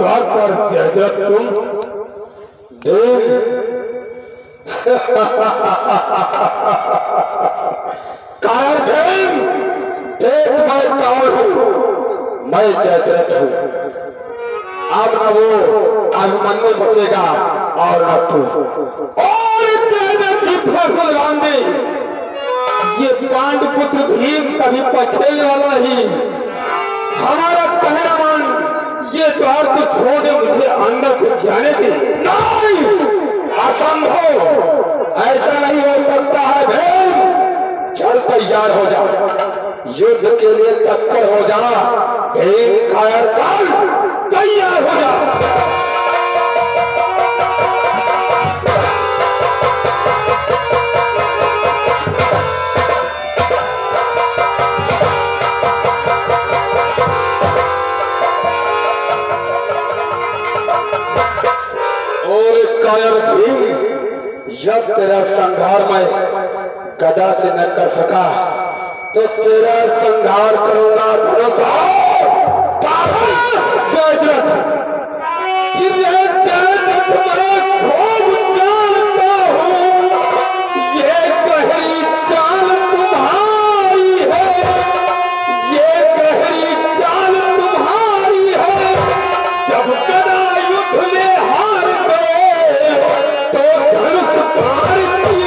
द्वार पर जयद्रथ तुम देव कार भीम देख मैं कौन हूँ, मैं जयद्रथ हूँ। अब न वो अभिमन्यु बचेगा और न तू। और जयद्रथ जी फूल गांधी ये पांडुपुत्र भीम कभी पछेलने वाला नहीं। हमारा कहना मान, ये द्वार को छोड़े मुझे अंदर को जाने दे। नहीं, असंभव, ऐसा नहीं हो सकता है भीम। चल तैयार हो जा, युद्ध के लिए तत्पर हो जा। भीम कायर चल तैयार हो जा। कायर भीम, जब तेरा संहार मैं गदा से न कर सका तो तेरा संहार करूंगा धनुष। जयद्रथ मैं खूब जानता हूँ, ये गहरी चाल तुम्हारी है, ये गहरी चाल तुम्हारी है। जब गदा युद्ध में हार गए तो धनुष पार की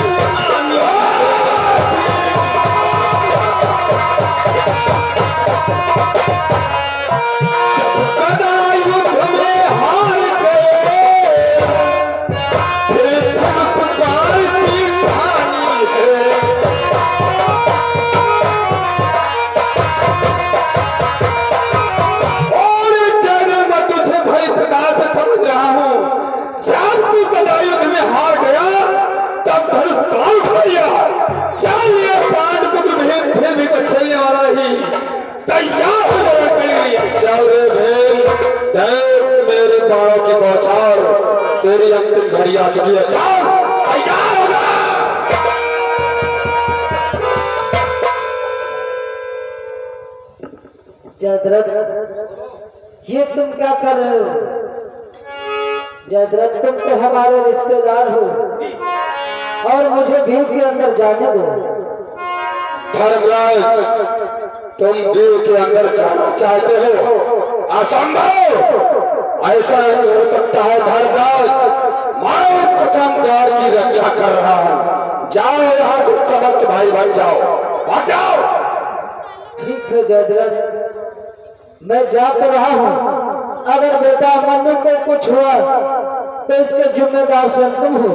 तैयार हो गया। चल रे भीम, देख मेरे बाणों की बौछार, तेरी अंतिम घड़ी आ चुकी है। चल तैयार हो जा। जयद्रथ ये तुम क्या कर रहे हो? जयद्रथ तुम तो हमारे रिश्तेदार हो और मुझे भीम के अंदर जाने दो। धर्मराज, तुम भीम के अंदर जाना चाहते हो? असंभव, ऐसा नहीं हो सकता है धर्मराज। मैं प्रथम द्वार की रक्षा कर रहा हूँ। जाओ यहाँ से समस्त भाई बन जाओ, भाग जाओ। ठीक है जयद्रथ, मैं जा तो रहा हूँ। अगर बेटा मनु को कुछ हुआ तो इसके जिम्मेदार स्वयं तुम हो।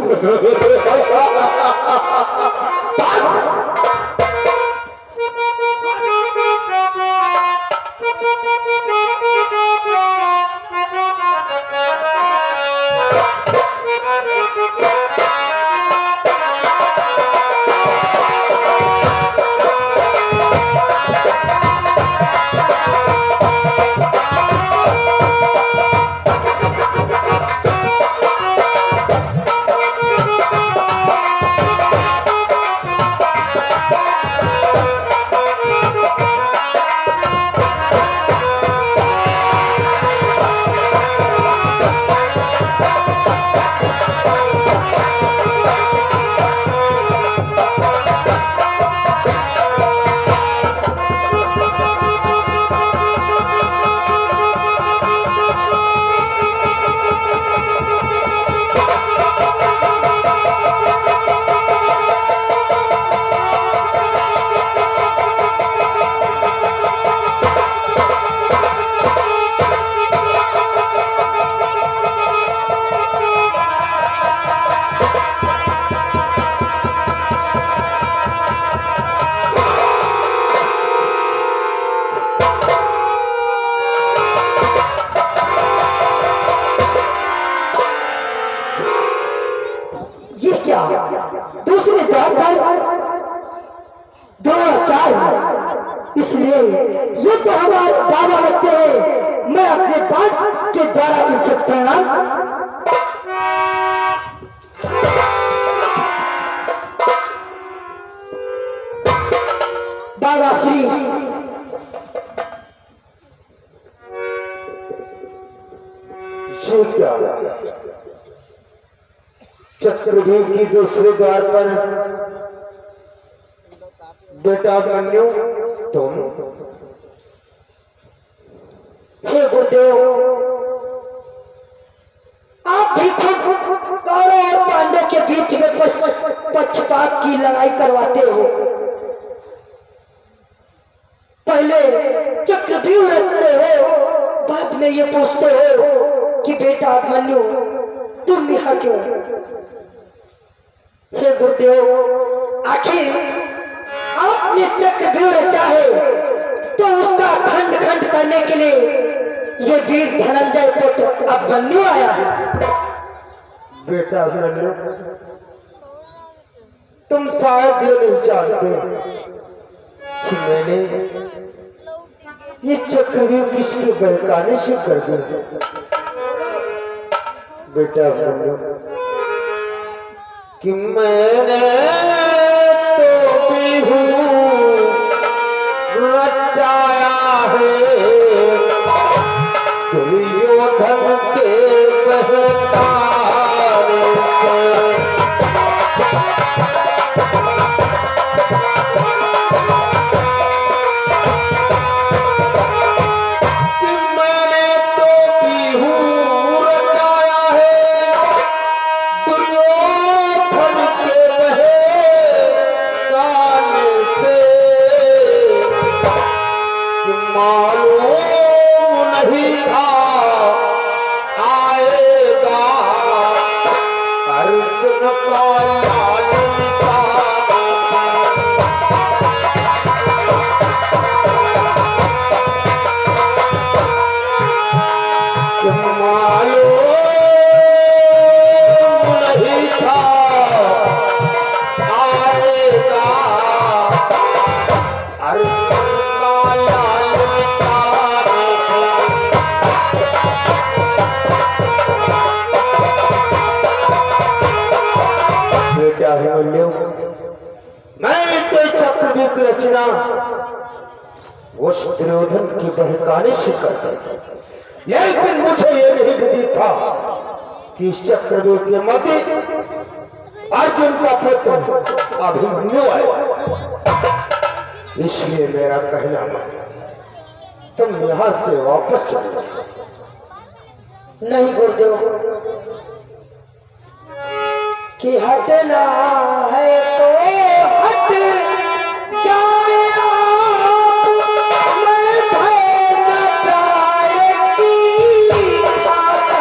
दूसरे द्वार पर 2 और 4 है, इसलिए ये तो हमारे दावा लगते हैं। मैं अपने बाप के द्वारा इनसे प्रणाम। बाबा श्री चक्रव्यूह की दूसरे द्वार पर बेटा अभिमन्यु तुम। हे गुरुदेव, आप भी खुद कौरव और पांडव के बीच में पक्षपात की लड़ाई करवाते हो। पहले चक्रव्यूह रखते हो, बाद में ये पूछते हो कि बेटा अभिमन्यु तुम यहाँ क्यों। हे गुरुदेव, आखिर आपने चक्रव्यूह रचा है तो उसका खंड खंड करने के लिए ये वीर धनंजय पुत्र अभिमन्यु आया है। बेटा अभिमन्यु, तुम शायद ये नहीं जानते कि मैंने ये चक्रव्यूह किसके बहकाने से कर दिया। बेटा अभिमन्यु, कि मैंने तो बिहू रचाया है दुर्योधन के बहकाने से। कि मैंने तो बिहू रचाया है दुर्योधन के बहकाने से। मालूम नहीं था आएगा अर्जुन का लाल निशान। मालूम नहीं था आएगा अर्जुन का लाल निशान। बेटा अभिमन्यु, मैं तो चक्रव्यूह की रचना उस दुर्योधन की बहकाने से करता था, लेकिन मुझे ये नहीं विदित था कि इस चक्रव्यूह के मध्य अर्जुन का पुत्र अभिमन्यु आया। इसलिए मेरा कहना मानो, तुम यहाँ से वापस चले जाओ। नहीं गुरुदेव, कि हटना है तो हट जाए आप, मैं भय न प्राण की खाता।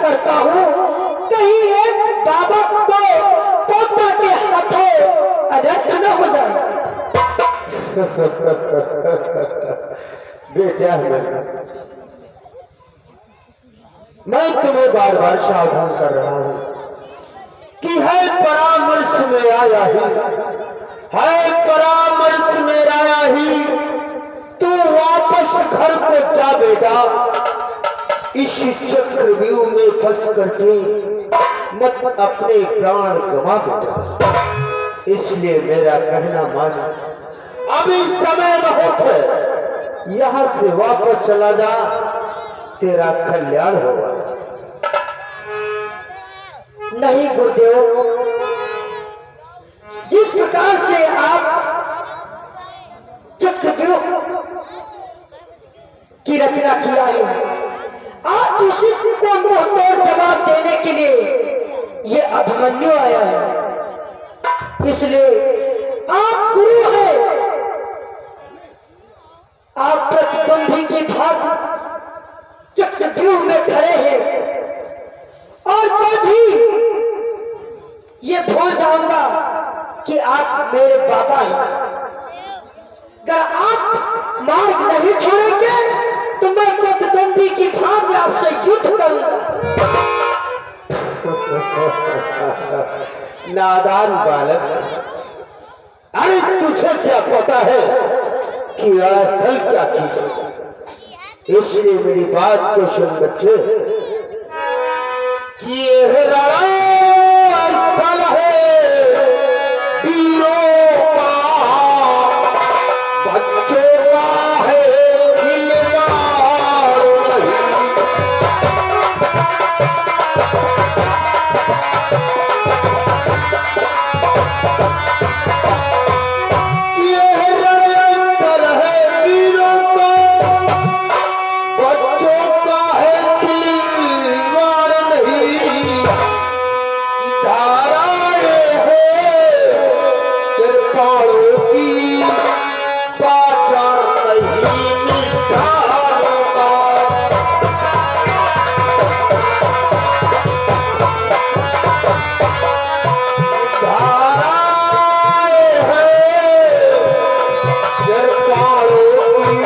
करता हूँ, कहीं एक बाबा को पोता के हाथों अनर्थ न हो जाए। बेटा मैं तुम्हें बार बार सावधान कर रहा हूँ कि है परामर्श में आया ही, है परामर्श में आया ही, तू वापस घर को जा बेटा। इस चक्रव्यूह में फंस करके मत अपने प्राण गवा बेटा। इसलिए मेरा कहना मानो, अभी समय बहुत है, यहाँ से वापस चला जा। तेरा कल्याण होगा। नहीं गुरुदेव, जिस प्रकार से आप चक्रव्यूह की रचना किया है, आज उसी को मुंहतोड़ जवाब देने के लिए ये अभिमन्यु आया है। इसलिए आप गुरु हैं, आप प्रतिद्वंदी की भांति चक्रव्यूह में खड़े हैं और मैं भी ये भूल जाऊंगा कि आप मेरे बाबा हैं। अगर आप मार्ग नहीं छोड़ेंगे तो मैं प्रतिद्वंदी की भांति आपसे युद्ध करूंगा। नादान बालक, अरे तुझे क्या पता है कि रणस्थल क्या चीज है? इसलिए मेरी बात को सुन बच्चे, कि यह रणस्थल है वीरों का, बच्चों का है खिलवाड़ नहीं। यह रणस्थल है वीरों का, बच्चों का है खिलवाड़ नहीं। धाराएं हैं कृपाणों की, बाजार नहीं मिठाइयों का। धाराएं हैं कृपाणों की,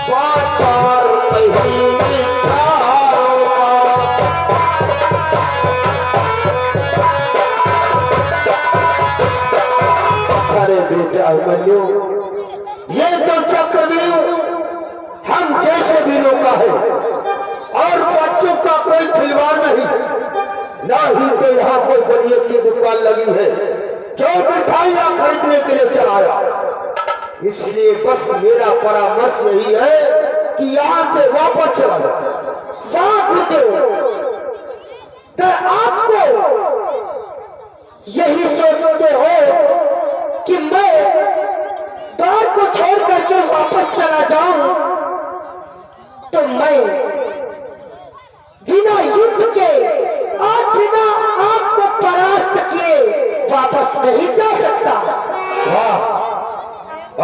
बाजार नहीं मिठाइयों का। अरे बेटा अभिमन्यु, ये तो चक्रव्यूह हम जैसे वीरों का है और बच्चों का कोई खिलवाड़ नहीं। ना ही तो यहाँ कोई बनिए की दुकान लगी है जो मिठाइयाँ खरीदने के लिए चलाया। इसलिए बस मेरा परामर्श यही है कि यहाँ से वापस चला जाए। क्या गुरुदेव, अगर आपको यही सोचते हो कि मैं द्वार को छोड़ करके वापस चला जाऊं, तो मैं बिना युद्ध के और बिना आपको परास्त किए वापस नहीं जा सकता। वाह,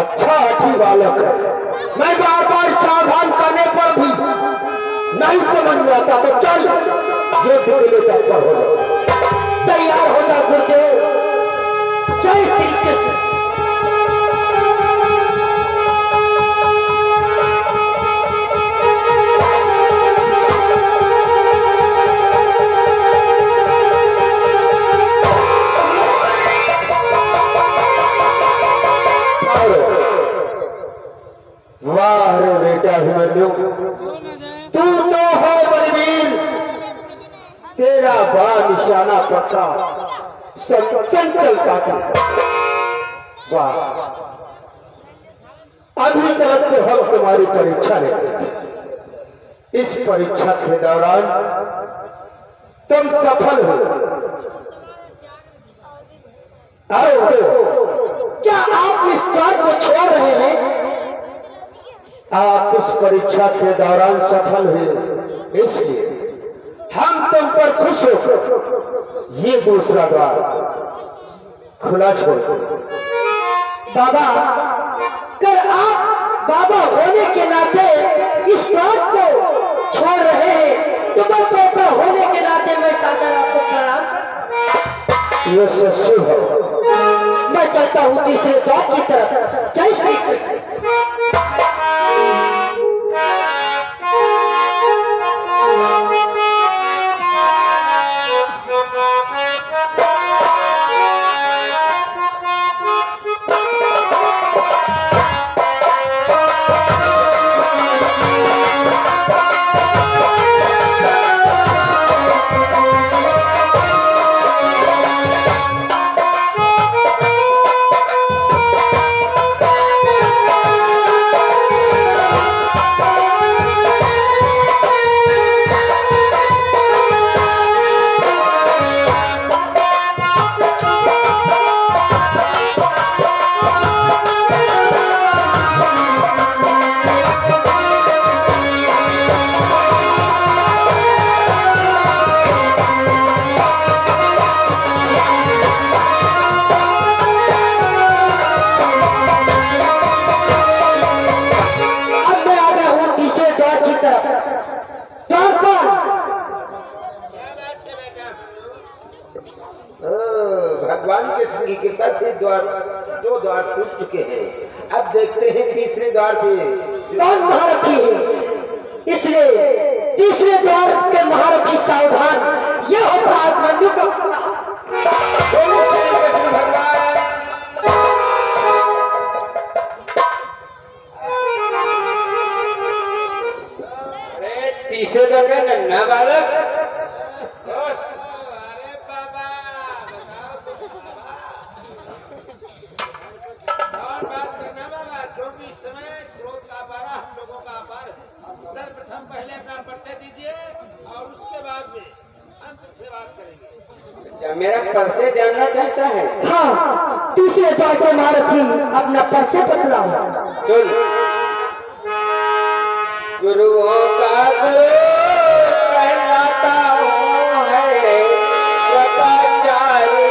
अच्छा अच्छी बालक है। मैं बार बार सावधान करने पर भी नहीं समझ में आता, तो चल ये के लिए तत्पर हो जाओ। तैयार हो जा गुरुदेव। जय श्री कृष्ण। वाह रे बेटा अभिमन्यु, तू तो है बलवीर, तेरा बड़ा निशाना पक्का संचलता था। वाह, अभी तक तो हम तुम्हारी परीक्षा लेते थे। इस परीक्षा के दौरान तुम सफल हो। आओ तो क्या आप इस द्वार को छोड़ रहे हैं? आप इस परीक्षा के दौरान सफल हुए, इसलिए हम तुम पर खुश होकर ये दूसरा द्वार खुला छोड़ दो। बाबा, कर आप बाबा होने के नाते इस द्वार को छोड़ रहे हैं, तो मैं पोता होने के नाते मैं सादर आपको प्रणाम करता ये सच्ची है। हूं। मैं चलता हूँ तीसरे द्वार की तरफ। जय श्री कृष्ण। कृष्ण की कृपा से दो द्वार टूट चुके हैं। अब देखते हैं तीसरे द्वार पे कौन महारथी है। इसलिए तीसरे द्वार के महारथी सावधान। यह होता अभिमन्यु का बोलो श्री कृष्ण भगवान। तीसरे द्वार का नन्हा बालक क्योंकि इस समय क्रोध का पारा हम लोगों का अपार है। सर्वप्रथम पहले अपना परिचय दीजिए और उसके बाद में अंत से बात करेंगे। मेरा परिचय जानना चाहता है। हाँ, तीसरे द्वार के महारथी अपना परिचय बतलाओ। सुन, गुरुओं का गुरु कहलाता हूँ है कृपाचार्य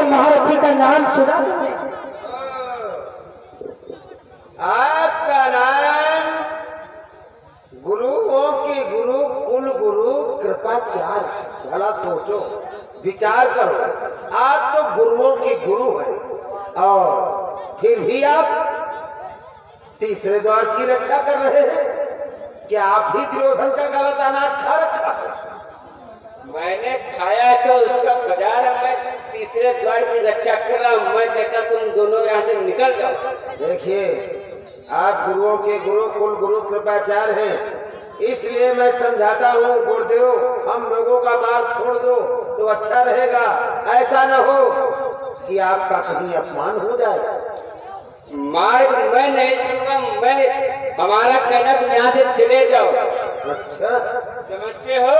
महारथी का नाम सुना तुमने? आपका नाम गुरुओं के गुरु कुल गुरु कृपाचार्य। भला सोचो, विचार करो, आप तो गुरुओं के गुरु हैं और फिर भी आप तीसरे द्वार की रक्षा कर रहे हैं। क्या आप भी दुर्योधन का गलत अनाज खा रखा है? मैंने खाया तो उसका बाजार है। मैं तीसरे द्वार की रक्षा कर रहा हूँ। मैं कहता तुम दोनों यहाँ से निकल जाओ। देखिए, आप गुरुओं के गुरु कुल गुरु कृपाचार्य हैं, इसलिए मैं समझाता हूँ गुरुदेव, हम लोगों का मार्ग छोड़ दो तो अच्छा रहेगा। ऐसा न हो कि आपका कहीं अपमान हो जाए। मार्ग मैं नहीं छोड़ूंगा। मैं हमारा कहना तुम यहाँ से चले जाओ। अच्छा, समझते हो?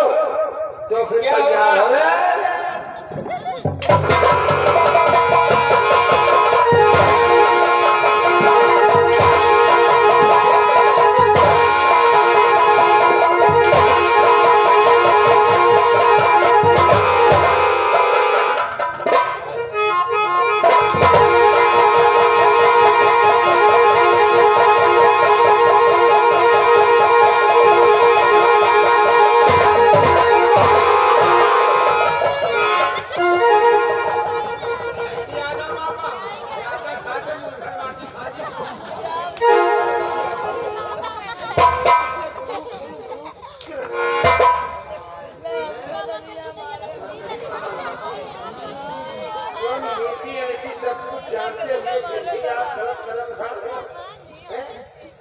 तो फिर तैयार हो गए।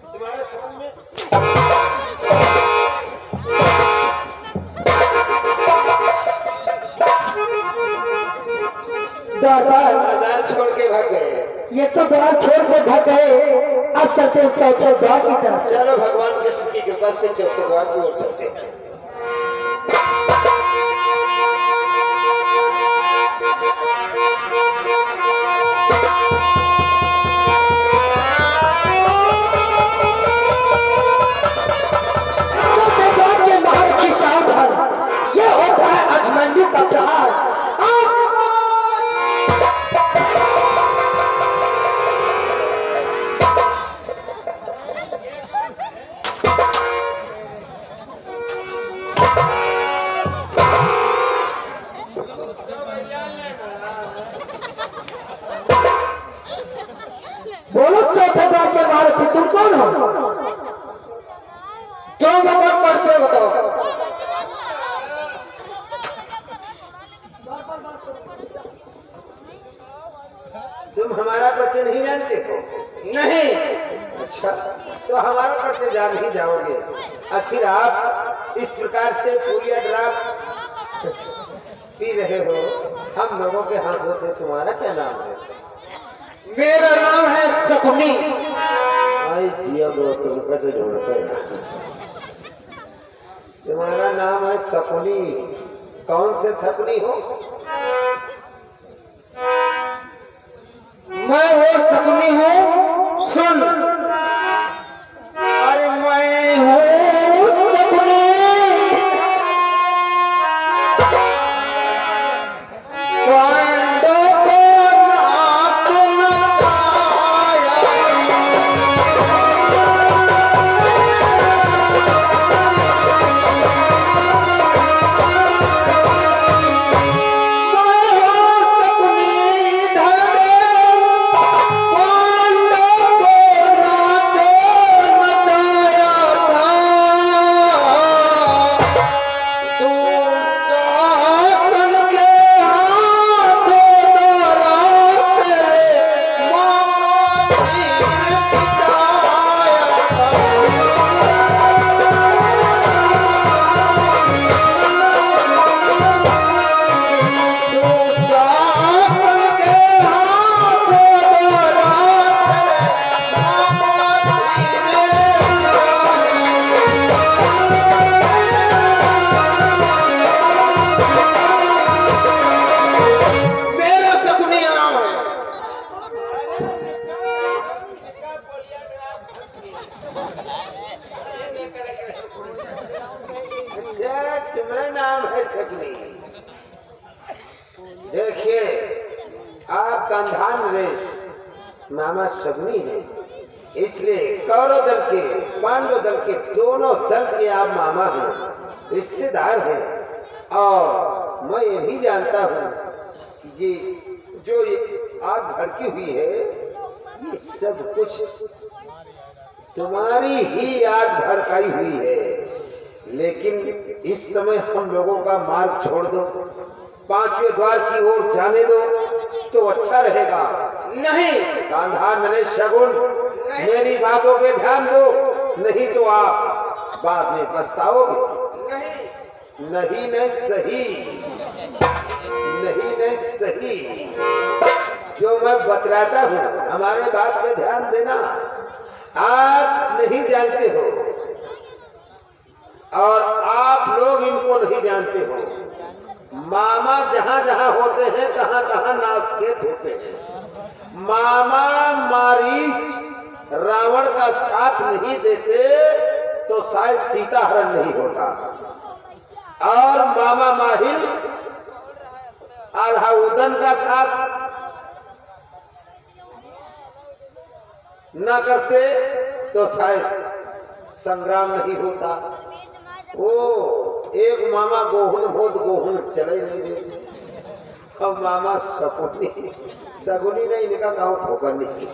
तुम्हारे समझ में द्वार छोड़ के भाग गए। ये तो द्वार छोड़ के भाग गए। अब चलते हैं चौथे द्वार की तरफ। चलो, भगवान कृष्ण की कृपा से चौथे द्वार की ओर चलते हैं। चौथे द्वार के बाहर की सावधान। ये होता है अभिमन्यु का प्रहार। बोलो, चौथे द्वार के बाहर थी, तुम कौन हो? क्यों नफरत करते बताओ? तुम हमारा परिचय नहीं जानते हो? नहीं। अच्छा, तो हमारा परिचय जान ही जाओगे। आखिर आप इस प्रकार से पूरिया ड्राफ पी रहे हो हम लोगों के हाथों से। तुम्हारा क्या नाम है? मेरा नाम है शकुनी। आई जिया दो तुमका तो ढूंढते हैं। तुम्हारा नाम है शकुनी। कौन से शकुनी हो? मैं वो शकुनी हूँ, सुन। अरे मैं हूँ शकुनी, पांडव को नाच नचाया। मैं हूँ शकुनी धर्मदेव, पांडव को नाच नचाया था। तू शासन के हाथों द्वारा तेरे मामा तीर पिटाया तू शासन के हाथों द्वारा तेरे मामा मेरा शकुनी नाम है। अच्छा, तुम्हारा नाम है शकुनी। देखिए, आप गांधार नरेश मामा शकुनी हैं, इसलिए कौरव दल के पांडव दल के दोनों दल के आप मामा हैं, रिश्तेदार हैं। और मैं ये भी जानता हूँ कि जी जो ये आग भड़की हुई है ये सब कुछ तुम्हारी ही आग भड़काई हुई है। लेकिन इस समय हम लोगों का मार्ग छोड़ दो, पांचवें द्वार की ओर जाने दो तो अच्छा रहेगा। नहीं, गांधार नरेश शगुन, मेरी बातों पे ध्यान दो, नहीं तो आप बाद में पछताओगे। नहीं, नहीं नहीं सही, नहीं नहीं सही। जो मैं बतलाता हूँ हमारे बात पे ध्यान देना। आप नहीं जानते हो और आप लोग इनको नहीं जानते हो। मामा जहाँ जहाँ होते हैं तहाँ तहाँ नासकेत होते हैं। मामा मारीच रावण का साथ नहीं देते तो शायद सीता हरण नहीं होता। और मामा माहिल आल्हा उदन का साथ न करते तो शायद संग्राम नहीं होता। ओ एक मामा गोहुन होत गोहुन चले नहीं रहे। अब मामा सकुनी सगुनी ने इनका गाँव ठोकर नहीं,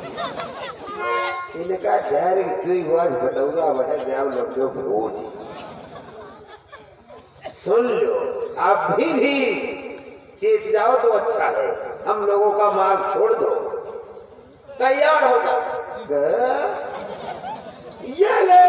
इनका डायरेक्ट दुई आवाज बताऊंगा वह जाओ लग जाओ भोज। सुन लो, अभी भी चेत जाओ तो अच्छा है। हम लोगों का मार्ग छोड़ दो, तैयार हो जाओ। ये ले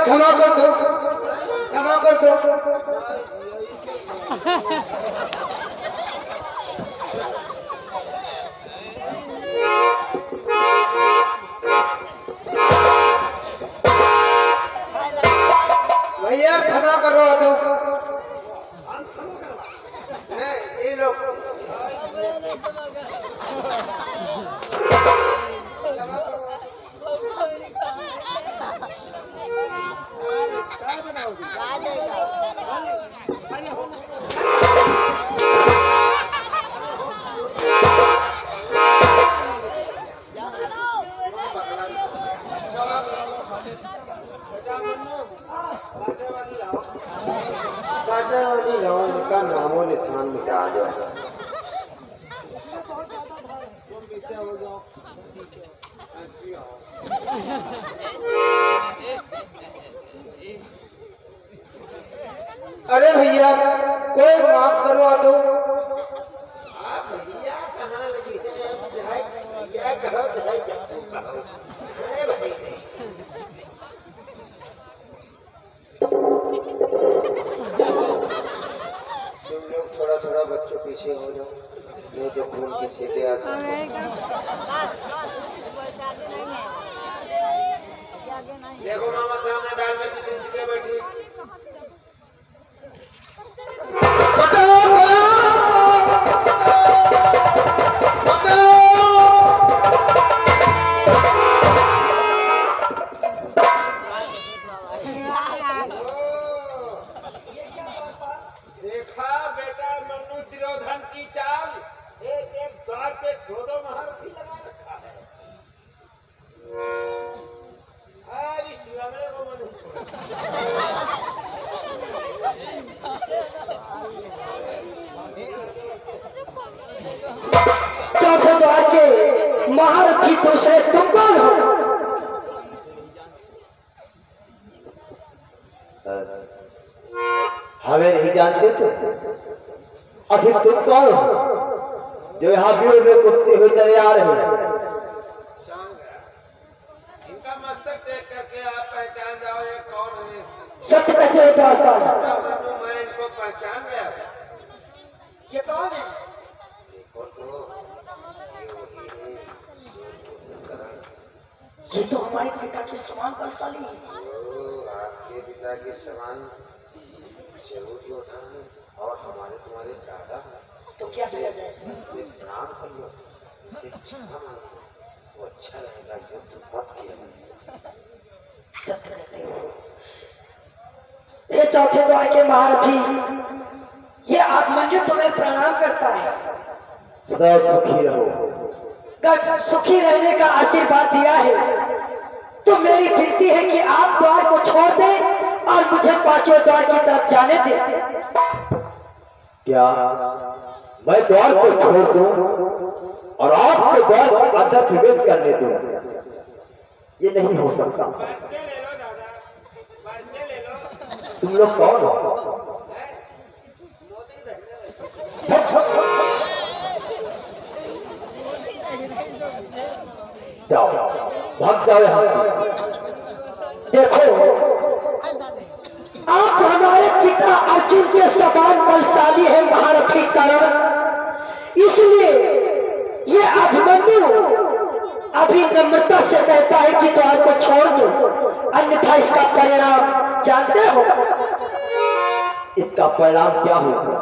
क्षमा कर दो, क्षमा कर दो। भैया क्षमा करो दो। ये लोग का नामों निशान मिटा दो। अरे भैया कोई माफ करवा दो। भैया कहाँ लगी है? तुम लोग थोड़ा थोड़ा बच्चों पीछे हो जाओ, ये जो खून की छींटे आ देखो मामा सामने दाल में कितनी चिड़िया बैठी। देखा बेटा मनु दुर्योधन की चाल, एक एक द्वार पे दो दो महारथी लगा रखा है। आज इस लंगड़े को मनु चौथे द्वार के महारथी दूसरे तुम कौन हो? हमें नहीं जानते तो आखिर तुम कौन हो जो यहाँ भीड़ में कूदते हुए चले आ रहे हैं? इनका मस्तक देख करके आप पहचान जाओ ये कौन है। सत्य कहते हो द्वारपाल, मैं इनको पहचान गया। ये कौन है? देखो तो ये तो हमारे पिता के समान बलशाली है। आपके पिता के समान जरूर योद्धा है और हमारे तुम्हारे दादा हैं। तो क्या किया जाए? इसे प्रणाम कर लो, इसे क्षमा मांगो, वो अच्छा रहेगा। युद्ध मत किया। सत्य कहते हो। ये चौथे द्वार के महारथी, ये अभिमन्यु तुम्हें प्रणाम करता है। सदा सुखी रहो। गढ़ सुखी रहने का आशीर्वाद दिया है, तो मेरी विनती है कि आप द्वार को छोड़ दें और मुझे पांचों द्वार की तरफ जाने दें। क्या मैं द्वार को छोड़ दूं और आपको द्वार के अंदर प्रवेश करने दूं? ये नहीं हो सकता। पर्चे ले लो दादा, पर्चे ले लो। तुम लोग कौन हो? जाओ भाग जाओ यहाँ से। देखो, आप हमारे पिता अर्जुन के समान बलशाली है महारथी कर्ण, इसलिए ये अभिमन्यु अभी नम्रता से कहता है कि द्वार को छोड़ दो, अन्यथा इसका परिणाम जानते हो। इसका परिणाम क्या होगा?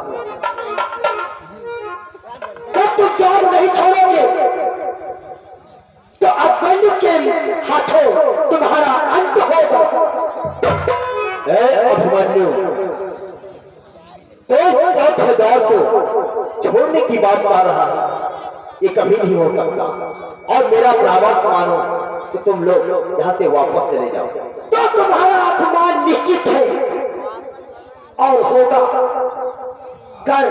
जब तुम द्वार नहीं छोड़ोगे तो अभिमन्यु के हाथों तुम्हारा अंत होगा। अभिमन्यु, तो चौथे द्वार को छोड़ने की बात कर रहा है, ये कभी नहीं हो सकता। और मेरा प्रावधान मानो तो तुम लोग यहाँ से वापस चले जाओ। तो तुम्हारा अपमान निश्चित है और होगा। गण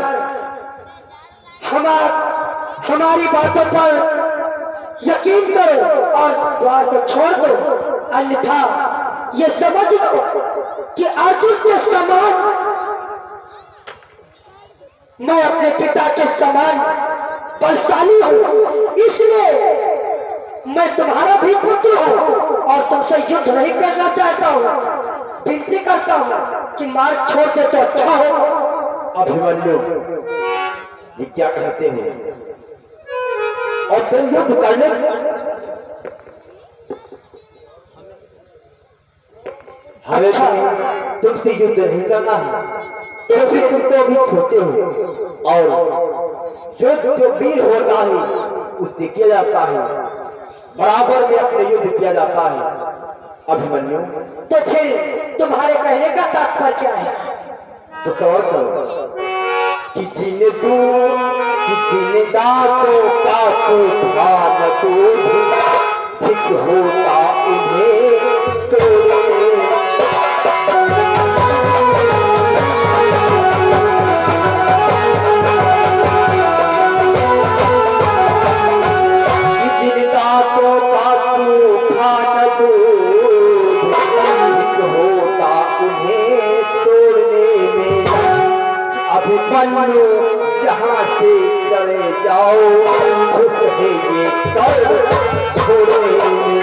हमारी बातों पर यकीन करो और द्वार को छोड़ दो, अन्यथा ये समझ लो कि अर्जुन के समान मैं अपने पिता के समान बलशाली हूँ, इसलिए मैं तुम्हारा भी पुत्र हूँ और तुमसे युद्ध नहीं करना चाहता हूँ। विनती करता हूँ कि मार्ग छोड़ दे तो अच्छा होगा। अभिमन्यु, ये क्या कहते हो? और तुम युद्ध करने हमें अच्छा। तुमसे युद्ध नहीं करना है, क्योंकि तुम तो अभी छोटे हो और जो वीर होता है उससे किया जाता है, बराबर में अपने युद्ध किया जाता है। अभिमन्यु, तो फिर तुम्हारे कहने का तात्पर्य क्या है? तो सवाल करो कि जीने तू कि जीने दांतों का सूखवान दूध ठीक होता उन्हें तोड़े। अभिमन्यु यहाँ से चले जाओ, खुश है ये कर्म छोड़ने में।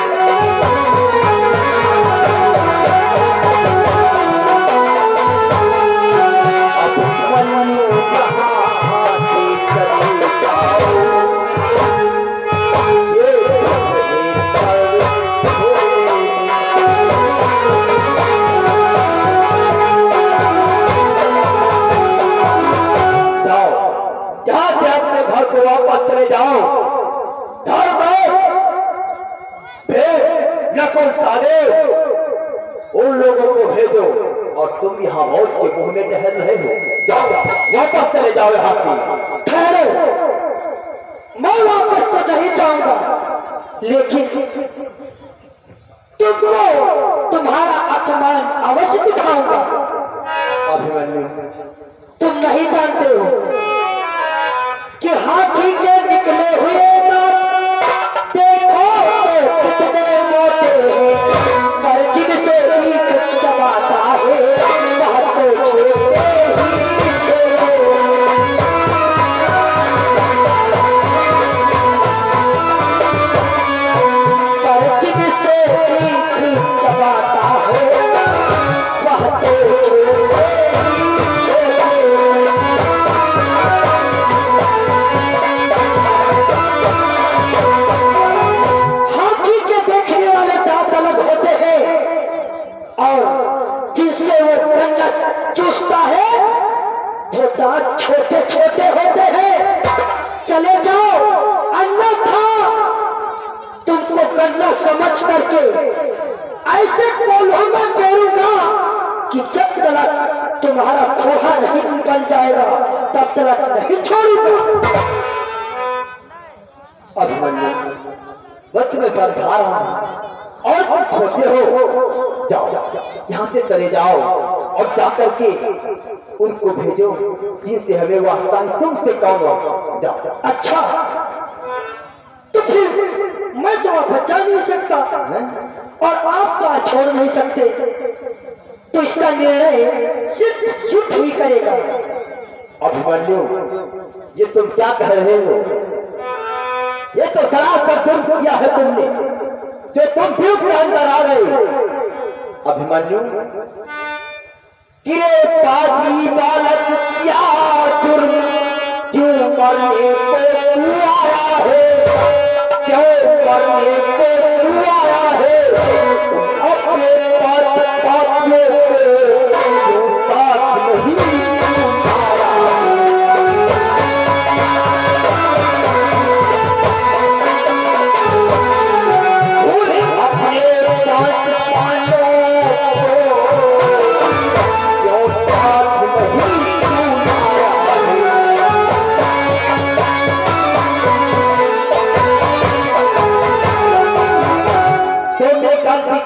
अभिमन्यु यहाँ से चले जाओ, ये खुश है कर्म छोड़ने में। घर को वापस चले जाओ। घर में नकुल सहदेव उन लोगों को भेजो और तुम यहाँ मौत के मुंह में टहल रहे हो, जाओ वापस चले जाओ यहाँ से। ठहरो, मैं वापस तो नहीं जाऊंगा, लेकिन तुमको तुम्हारा अपमान अवश्य दिखाऊंगा। अभिमन्यु, तुम नहीं जानते हो कि हाथी के निकले हुए दांत देखो तो कितने मोटे हैं, पर जिनसे ईख चबाता है वह तो छोटे ही छोटे। पर जिनसे ईख चबाता है वह तो छोटे ही छोटे। और जिससे वो गन्नत चूसता है वो दांत छोटे छोटे होते हैं। चले जाओ, अन्यथा तुमको गन्ना समझ करके ऐसे कोल्हों में तोड़ूंगा कि जब तक तुम्हारा खोहा नहीं निकल जाएगा तब तक नहीं छोड़ूंगा। अभिमन्यु, वक्त में समझा रहा हूं और तुम छोटे हो, जाओ यहाँ से चले जाओ और जाकर के उनको भेजो जिनसे हमें वास्ता है, तुमसे कौन वास्ता। जाओ। अच्छा, तो फिर मैं तो आप बचा नहीं सकता और आप तो छोड़ नहीं सकते, तो इसका निर्णय सिर्फ युद्ध ही करेगा। अभिमन्यु, ये तुम क्या कह रहे हो? ये तो सरासर जुर्म किया है तुमने, जो तुम भी के अंदर आ गए। अभिमन्यु, किरे बाजी बालक क्या जुर्म, क्यों मरने को तू आया है, क्यों मरने को तू आया है, अपने पापियों को साथ नहीं आया।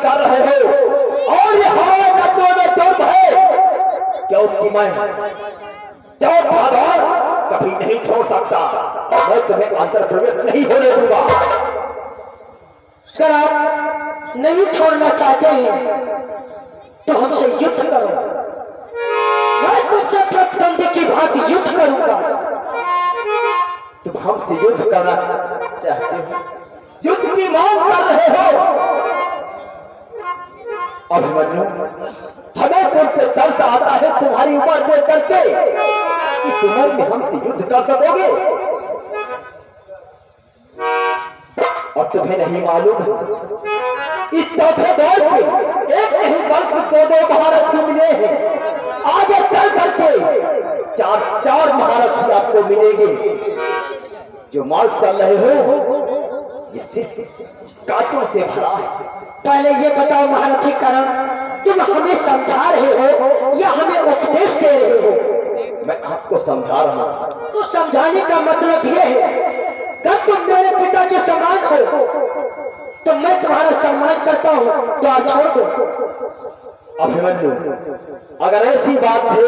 कर रहे हो और ये हवा का जुर्म है, क्योंकि मैं चौथाधार कभी नहीं छोड़ सकता, मैं तुम्हें अंतर प्रवेश नहीं होने दूंगा। अगर आप नहीं छोड़ना चाहते हैं तो हमसे युद्ध करो, मैं तुमसे प्रतिद्वंदी की भांति युद्ध करूंगा। तुम हमसे युद्ध करना चाहते हो, युद्ध की मांग कर रहे हो अभिमन्यु, हमें तुम पे तरस आता है तुम्हारी उम्र देख करके। इस उम्र में हमसे युद्ध कर सकोगे? और तुम्हें नहीं मालूम इस चौथे दौर में एक नहीं बल्कि दो महारथी मिले हैं। आगे चल करके चार महारथी आपको मिलेंगे। जो मार्ग चल रहे हो ये सिर्फ कांटों से भरा है। पहले ये बताओ महारथी करण, तुम हमें समझा रहे हो या हमें उपदेश दे रहे हो? मैं आपको समझा रहा हूं। तो समझाने का मतलब ये है कि तुम मेरे पिता के समान हो तो मैं तुम्हारा सम्मान करता हूँ, तो आप छोड़ दो। अभिमन्यु, अगर ऐसी बात है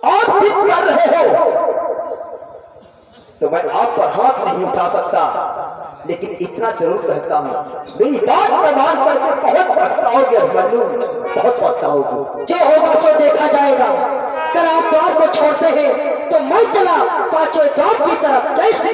आप जिद कर रहे हो तो मैं आप पर हाथ नहीं उठा सकता, लेकिन इतना जरूर कहता हूँ, मेरी बात पर मान करके बहुत पछताओगे अभिमन्यु, बहुत पछताओगे। जो होगा सो देखा जाएगा। अगर आप द्वार को छोड़ते हैं तो मैं चला पांचों द्वार की तरफ। जय श्री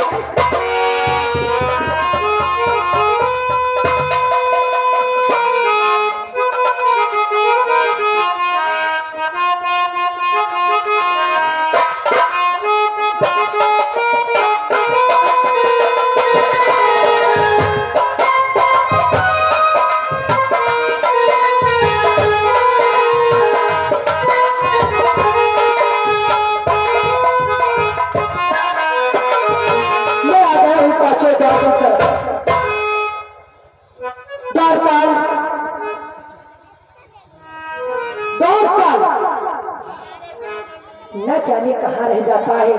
न जाने कहाँ रह जाता है।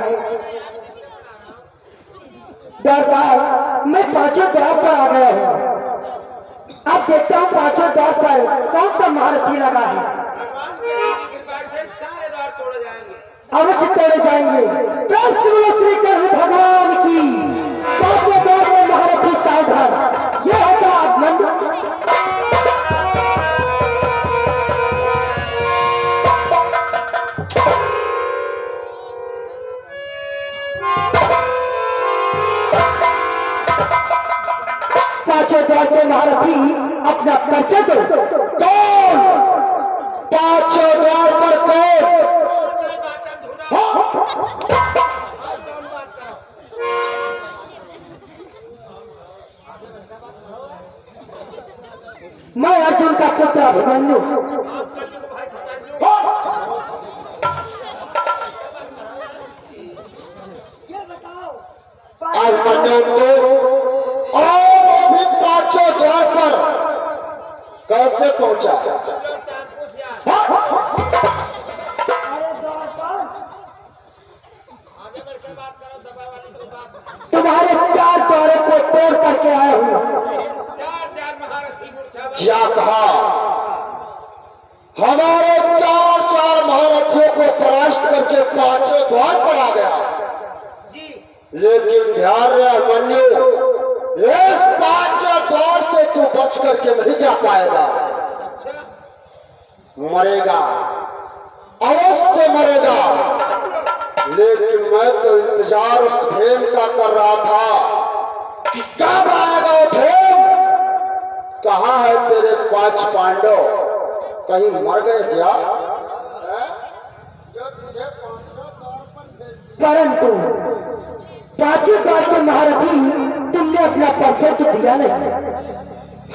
दरबार मैं पांचों द्वार पर आ गया हूँ। अब देखता हूँ पांचों द्वार पर कौन सा महारथी लगा है। सारे द्वार तोड़े जाएंगे, अवश्य तोड़े जाएंगे। प्रभु श्री कृष्ण भगवान की पांचों द्वार में महारथी सावधान। यह होता आगमन। पांचों द्वार के महारथी अपना परिचय दो। कौन? पांचों द्वार पर कौन? मैं अर्जुन का पुत्र अभिमन्यु। अभिमन्यु द्वार पर कैसे पहुंचा? तुम्हारे 4 द्वारों को तोड़ करके आया हूँ। क्या कहा? हमारे 4 महारथियों को परास्त करके 5वें द्वार पर आ गया। लेकिन ध्यान रहे अभिमन्यु, इस 5वें द्वार से तू बच करके नहीं जा पाएगा। मरेगा, अवश्य मरेगा। लेकिन मैं तो इंतजार उस भेम का कर रहा था कि कब आएगा वो भेम। कहाँ है तेरे 5 पांडव? कहीं मर गए क्या? परंतु 5वें द्वार के महारथी तुमने अपना परिचय तो दिया नहीं।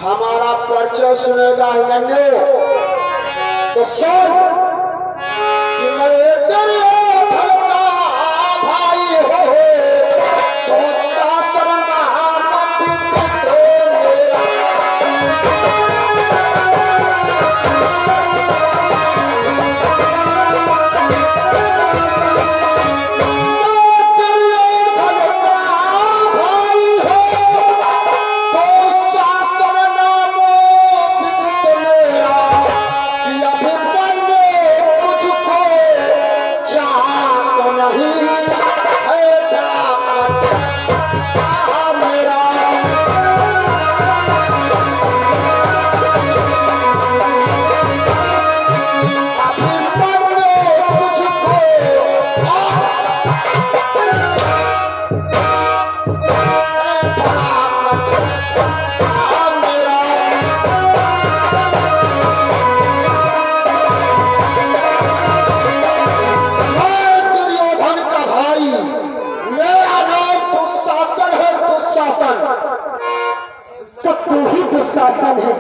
हमारा परिचय सुनेगा अभिमन्यु तो सुन कि मैं तेरे धन का भाई हो तो शासन महामंडित मेरा। दुशासन है।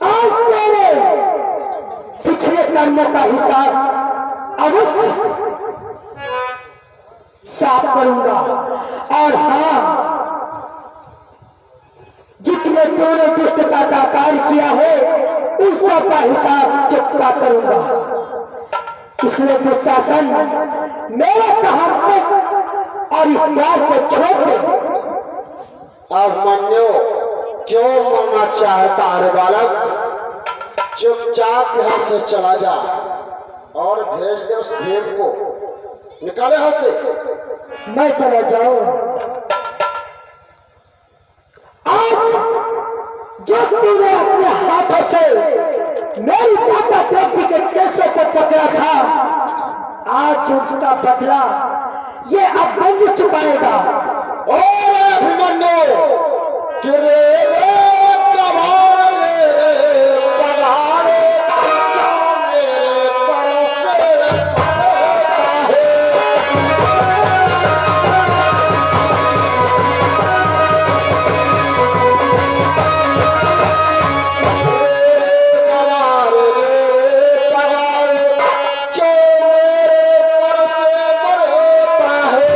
आज तेरे पिछले कर्मों का हिसाब अवश्य साफ करूंगा। और हाँ, जितने तूने दुष्टता का कार्य किया है उन सब का हिसाब चुकता करूंगा। इसलिए दुशासन मेरे कहा और इस द्वार को छोड़ दे। अभिमन्यु क्यों मरना चाहता है बालक? चुपचाप यहाँ से चला जा और भेज दे उस भीम को, निकाले यहाँ से। मैं चला जाऊं? आज जो तूने अपने हाथों से मेरी माता द्रौपदी के केसों को पकड़ा था, आज उसका बदला ये अब बंद चुकाएगा। और अभिमन्यु कि रे कबार मेरे पधारे जा मेरे पर से पड़ता है। कबार मेरे पधारे जो मेरे पर से पड़ता है।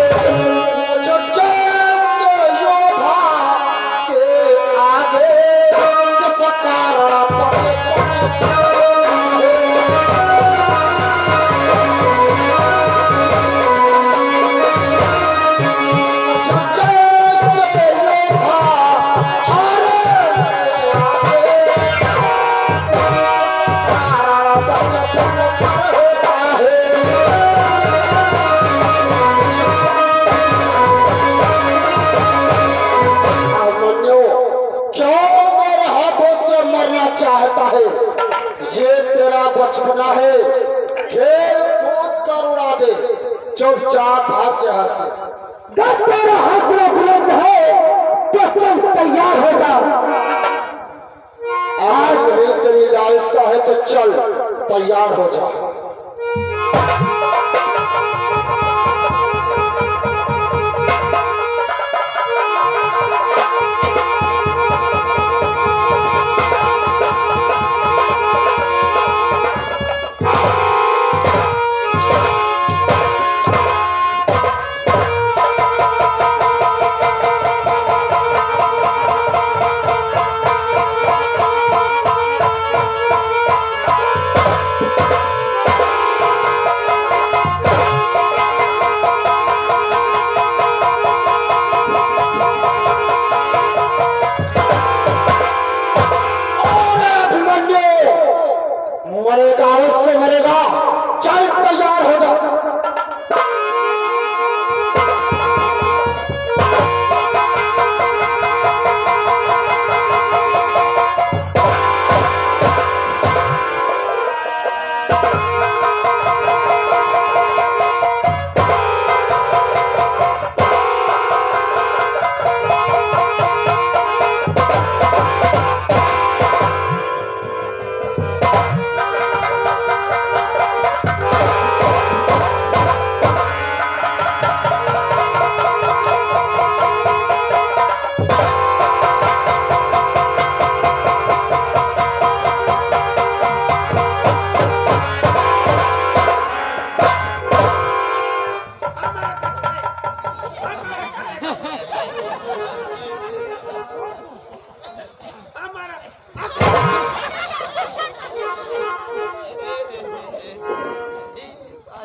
जो जैसे योद्धा के आगे किस कारण पर पड़ता है। जो जैसे योद्धा हारे आगे कारण पर होता है। अभिमन्यु क्यों मेरे हाथों से मरना चाहता है? ये तेरा बचपना है, खेल कूद कर उड़ा दे। चुपचाप भाग यहाँ से। जब तेरा हौसला बुलंद है तो चल तैयार हो जा। आज से तेरी लालसा है तो चल तैयार हो जा। मरेगा उससे मरेगा, चल तैयार हो जा।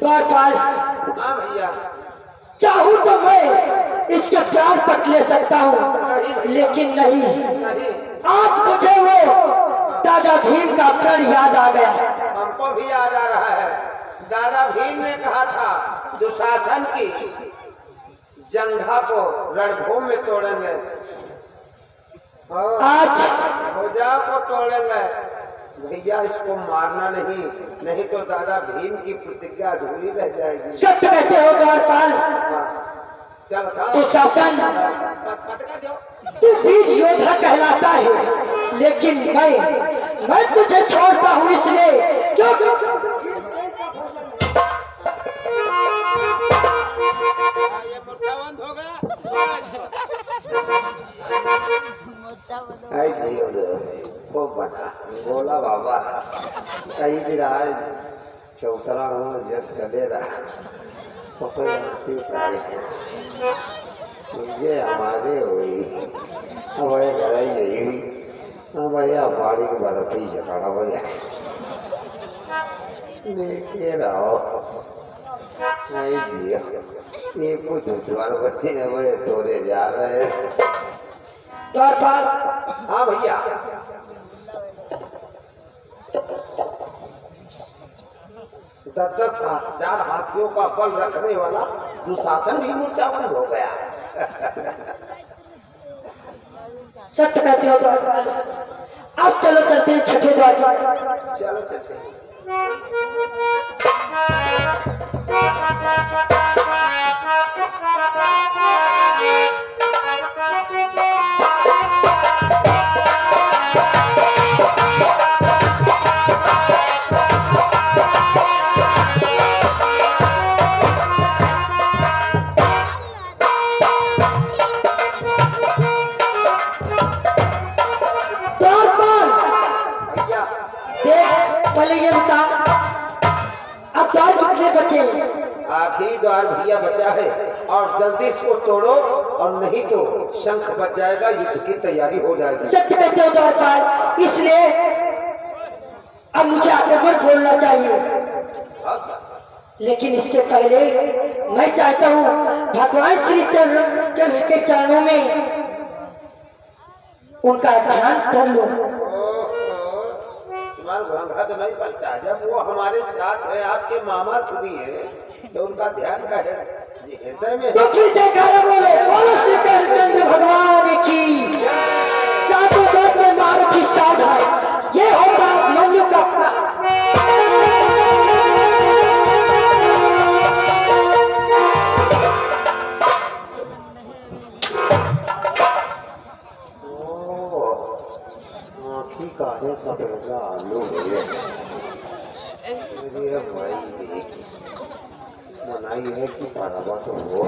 द्वारपाल, हाँ भैया, चाहूं तो मैं इसके प्राण तक ले सकता हूँ, लेकिन नहीं। नहीं आज मुझे वो दादा भीम का प्रण याद आ गया। हमको भी याद आ रहा है। दादा भीम ने कहा था दुशासन की जंघा को रणभूमि में तोड़ेंगे, आज भुजा को तोड़ेंगे। भैया इसको मारना नहीं, नहीं तो दादा भीम की प्रतिज्ञा अधूरी रह जाएगी। सत्य कहते हो द्वारपाल। चल तो शासन पटका दो। तू वीर योद्धा कहलाता है, लेकिन मैं तुझे छोड़ता हूँ इसलिए क्योंकि ये मुट्ठा बंद हो गया। बना बोला बाबा कई दिन आज चौतरा हूँ जस करे रहा मुझे हमारे हुई हमारे घर यही हुई भैया पानी की बर्फी जखाड़ा बजा देखे रहो नहीं जियो ये कुछ दूसरा बच्चे ने वो तोड़े जा रहे हैं। हाँ भैया दस 10,000 हाथियों का बल रखने वाला दुशासन भी मूर्छाबंद हो गया। सत्य कहते हो द्वारपाल। अब चलो चलते हैं छठे द्वार पर। चलो चलते हैं। अब द्वार कितने बचे? आखिरी द्वार भैया बचा है और जल्दी इसको तोड़ो और नहीं तो शंख बच जाएगा, युद्ध की तैयारी हो जाएगी। सत्य कहते हो द्वारपाल, इसलिए अब मुझे आक्रमण बोलना चाहिए, लेकिन इसके पहले मैं चाहता हूँ भगवान श्री कृष्ण के चरणों में उनका ध्यान कर लो। तुम्हारा तो नहीं पलटा, जब वो हमारे साथ है, आपके मामा श्री है, तो उनका ध्यान का है हृदय में। तो फिर जयकारा बोलो, बोलो श्री कृष्ण भगवान की। सातों दौर के महारथी साधन, ये होगा मनु का काहे सब आलू मेरे भाई मनाई है कि बराबर तो हो।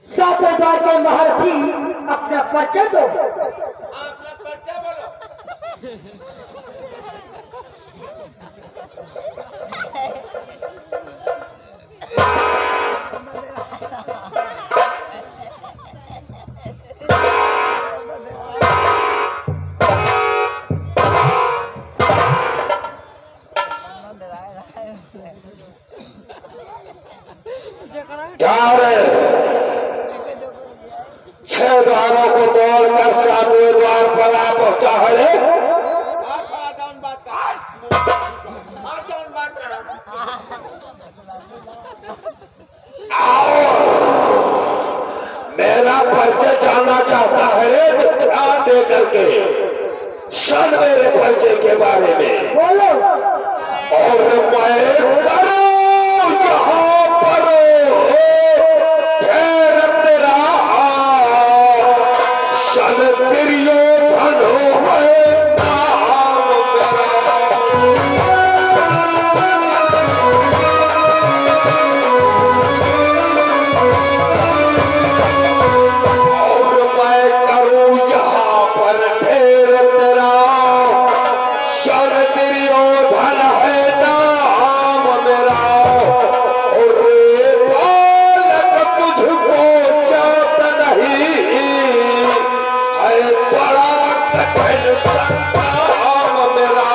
सातों द्वार के महारथी अपना परिचय दो। अपना परिचय बोलो। क्या रे 6 द्वारों को तोड़कर 7वें द्वार पर आ पहुंचा है रे? आओ, मेरा परिचय जानना चाहता है रे तो ध्यान दे करके सुन मेरे परिचय के बारे में। बोलो। और मैं करूं यहाँ पर शन दुर्योधन है नाम और मैं करूं यहाँ पर ढेर तेरा शन दुर्योधन है नाम मेरा। और बालक तुझको जात नहीं है बड़ा कठिन संग्राम मेरा।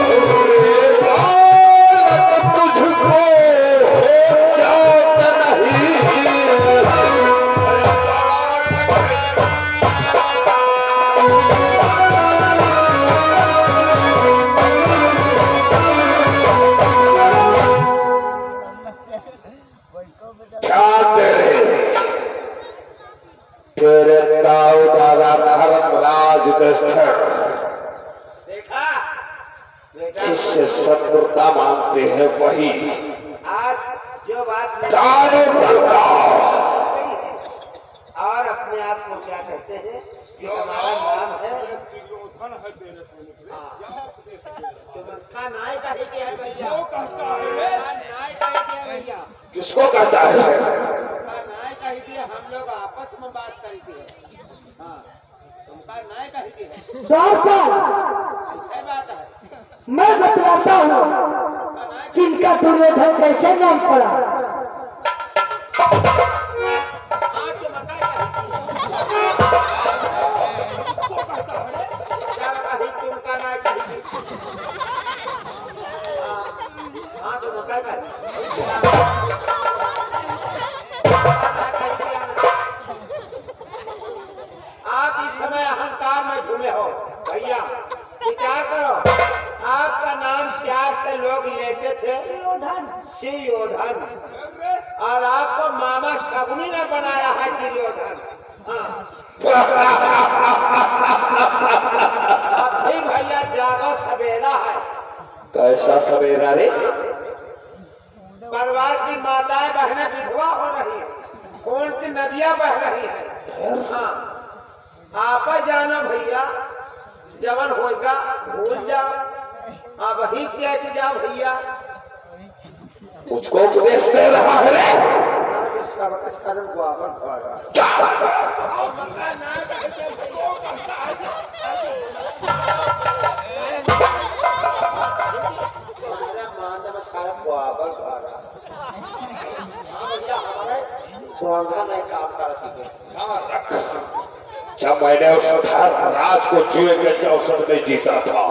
और बालक तुझको जात नहीं है क्या तेरे ताऊ दादा धर्मराज युधिष्ठिर देखा बेटा, जिससे शत्रुता मांगते हैं वही आज जो बात चारों करता और अपने आप को क्या कहते हैं कि हमारा नाम है तुमका नाय कहे के है भैया, कहता है रे नाय कहे के है भैया, किसको कहता है? तुमका नाय कही दिए, हम लोग आपस में बात करी थी। हाँ, तुमका नाय कही दिए, द्वारपाल ऐसे बात है। मैं बतलाता हूँ तुमका नाय कि इनका दुर्योधन कैसे नाम पड़ा। हाँ, तुमका कही दिए, क्या कही तुमका नाय कही दिए। हाँ, तुमका कही आप इस समय अहंकार में घूमे हो भैया, विचार करो। आपका नाम प्यार से लोग लेते थे सुयोधन, और आपको मामा शगुनी ने बनाया है दुर्योधन। हाँ, अब भी भैया जागो, सवेरा है। कैसा सवेरा रे? परिवार की माताएं बहनें विधवा हो रही है, खून की नदियां बह रही है। हाँ, आप जाना भैया, जवन होगा भूल जाओ, अब ही चेक जाओ भैया। मुझको उपदेश दे रहा है रे? नहीं काम कर सके। जब मैंने उस राज को जुए के चौसठ में जीता था,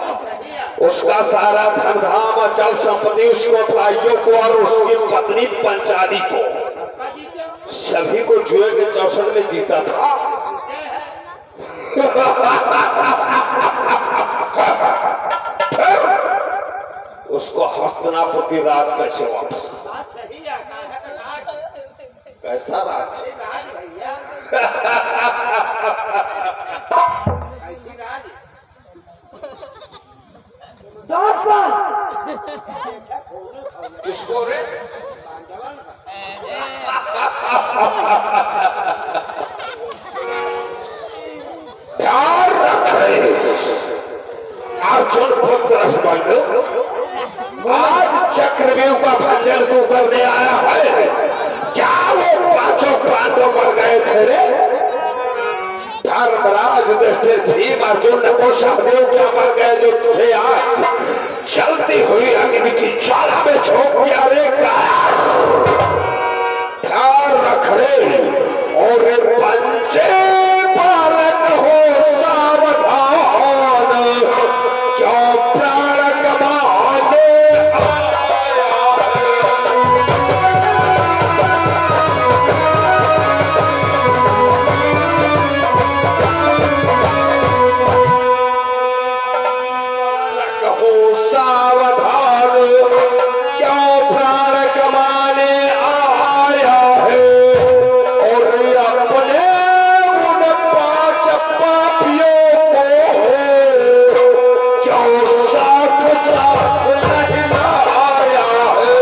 उसका सारा धन धाम अचल संपत्ति उसको भाइयों को और उसकी पत्नी पंचाली को, सभी को जुए के चौसठ में जीता था। उसको हस्तिनापुर राज कैसे वापस? बात सही है, राज कैसा राज? राज भैया, ऐसी राज द्वारपाल किसको रे? जवान का ध्यान रखे अर्जुन पुत्र, आज चक्रव्यूह का भंजन तू करने आया है। क्या वो पांचों पांडव मर गए थे रे? धर्मराज युधिष्ठिर भीम अर्जुन को सहदेव क्या मर गए जो तुझे आज चलती हुई अग्नि की ज्वाला में झोंक दिया रे? ध्यान रख रे, और पंचे पालन हो सावधान, क्यों प्राण गवाने हो सावधान, क्यों प्राण गवाने आया है। और अपने उन पांच पापियों को क्यों साथ साथ नहीं लाया है।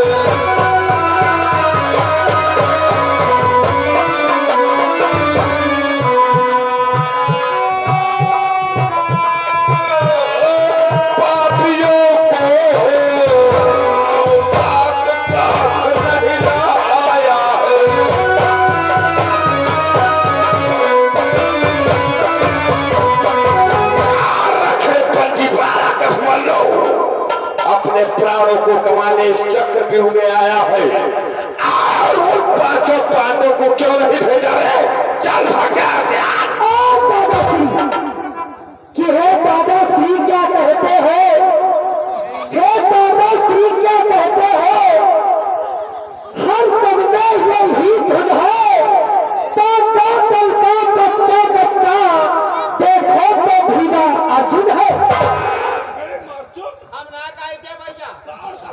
पापियों को साथ साथ नहीं लाया है। रखे पंजीबारा का लो, अपने प्राणों को कमाने इस चक्रव्यूह में आया है, और उन पांचों पांडवों को क्यों नहीं भेजा है? चल भागा जा। दादाश्री कि हे दादाश्री क्या कहते हो? हे दादाश्री क्या कहते हो? हर सब में यही धुन है, तो कल का बच्चा बच्चा देखो तो भीगा अर्जुन है। हम ना कही थे भैया, हम ना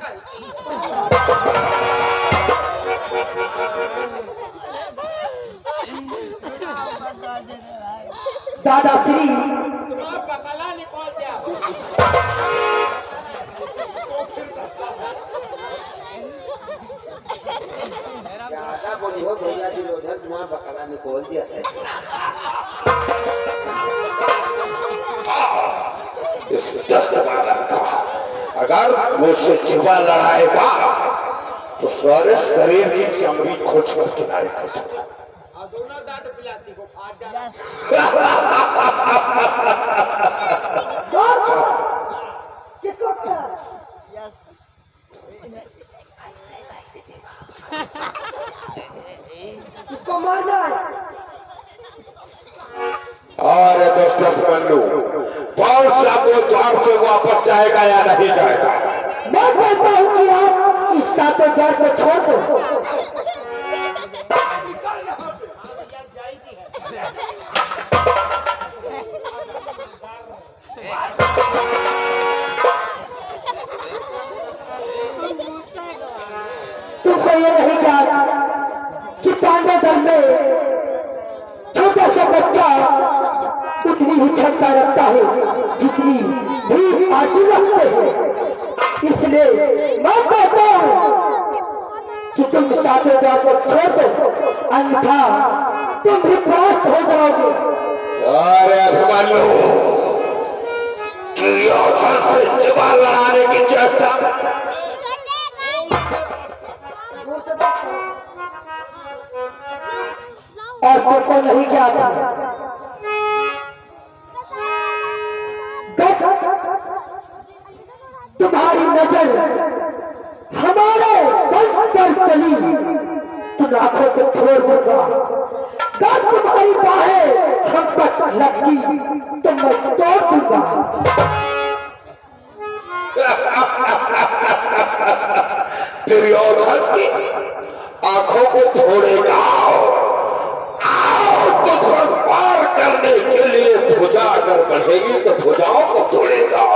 कही। दादाश्री तुम्हारा बकला निकल गया। ज्यादा बोली देखो भैया जी उधर तुम्हारा बकरा निकोल दिया था। इस 10 बार कहा अगर मुझसे जुआ लड़ाएगा तो सारे शरीर की चमड़ी खोज कर किनारे कर दूंगा। दोनों दांत पिलाती को फाड़ डाला। किसको इसको मारना है। अरे दोस्तों मल्लू कौन सा वो द्वार से वापस जाएगा या नहीं जाएगा? मैं कहता हूँ कि आप इस सातों द्वार को छोड़ दो। तुमको ये नहीं क्या कि पांडव दल में छोटा सा बच्चा उतनी ही क्षमता रखता है जितनी भी आजू रखते हैं। इसलिए मैं कहता हूँ कि तुम सातों द्वार को छोड़ दो, अन्यथा तुम भी परास्त हो जाओगे। अरे अभिमन्यु दुर्योधन से जुआ लड़ाने की चेष्टा और तुमको नहीं क्या था तुम्हारी नजर हमारे वंश पर चली तुम आंखों को छोड़ दूंगा। जब तुम्हारी बाहें हम पर लगी तो मैं तोड़ दूंगा। दुर्योधन की आंखों को फोड़ेगा तो पार करने के लिए भुजा अगर बढ़ेगी तो भुजाओं को तोड़ेगा।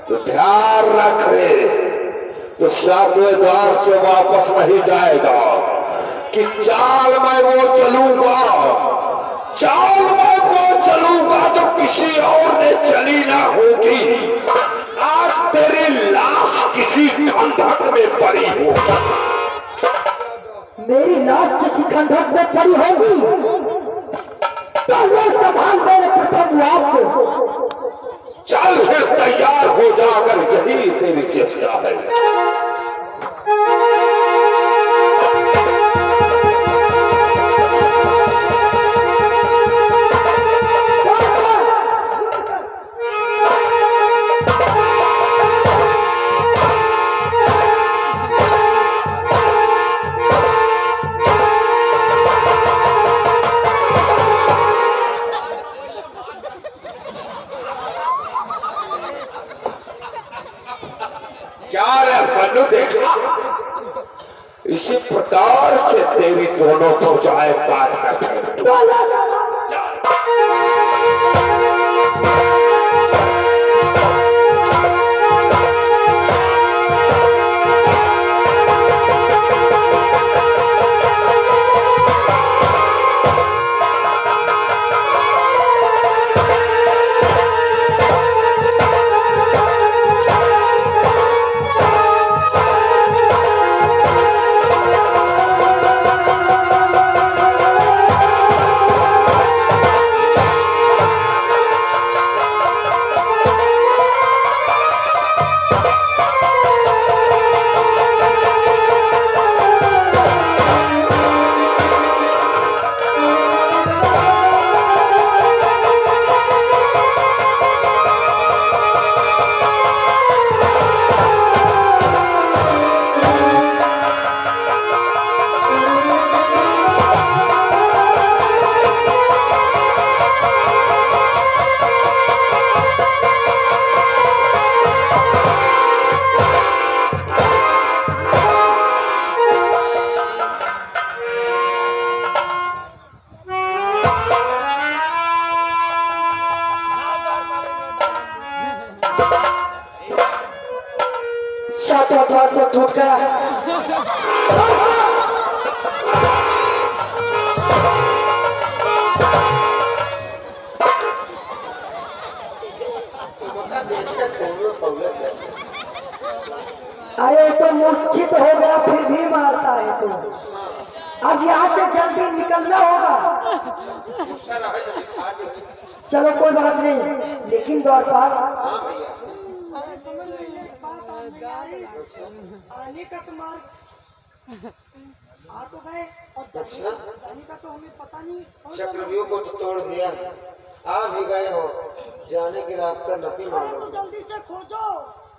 तो ध्यान रख रे तो सातवें द्वार से वापस नहीं जाएगा कि चाल में वो चलूंगा, चाल में वो चलूंगा जो किसी और ने चली ना होगी। आज तेरी लाश किसी खंडक में पड़ी होगी। मेरी लाश किसी खंडक में पड़ी होगी तो वो संभाल मेरे प्रथम लाभ को। चल फिर तैयार हो जा अगर यही तेरी चेष्टा है। क्या रे बन्नू देखा इसी प्रकार से तेरी दोनों भुजाएं काट कर फेंक दो। सातों द्वार तो टूट गया। अरे तो मूर्छित हो गया फिर भी मारता है तो। अब यहाँ से जल्दी निकलना होगा। गुस्सा रहा है तो दिखा दे। चलो कोई बात नहीं, लेकिन द्वारपाल हाँ भैया, अरे समझ में एक बात आ नहीं आ रही, आने का तो मार्ग आ तो गए और जाने का तो हमें पता नहीं कौन सा मार्ग। चक्रव्यूह को तो तोड़ दिया, आ भी गए हो, जाने के रास्ता नहीं अरे तो मालूम। जल्दी से खोजो।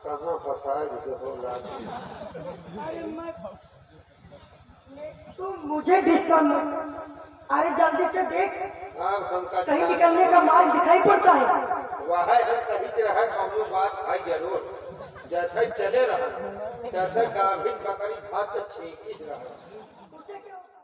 कहाँ फंसा है जिसे बोल रहा है। अरे मैं तुम मुझे डिस्टर्ब मत। अरे जल्दी से देख, अब हम कहीं निकलने का मार्ग दिखाई पड़ता है। वह हम कहीं रहे कौनो बात है जरूर। जैसे चले रहा तैसे गाभिन बकरी भात छेकी रहा। उसे क्या होता है?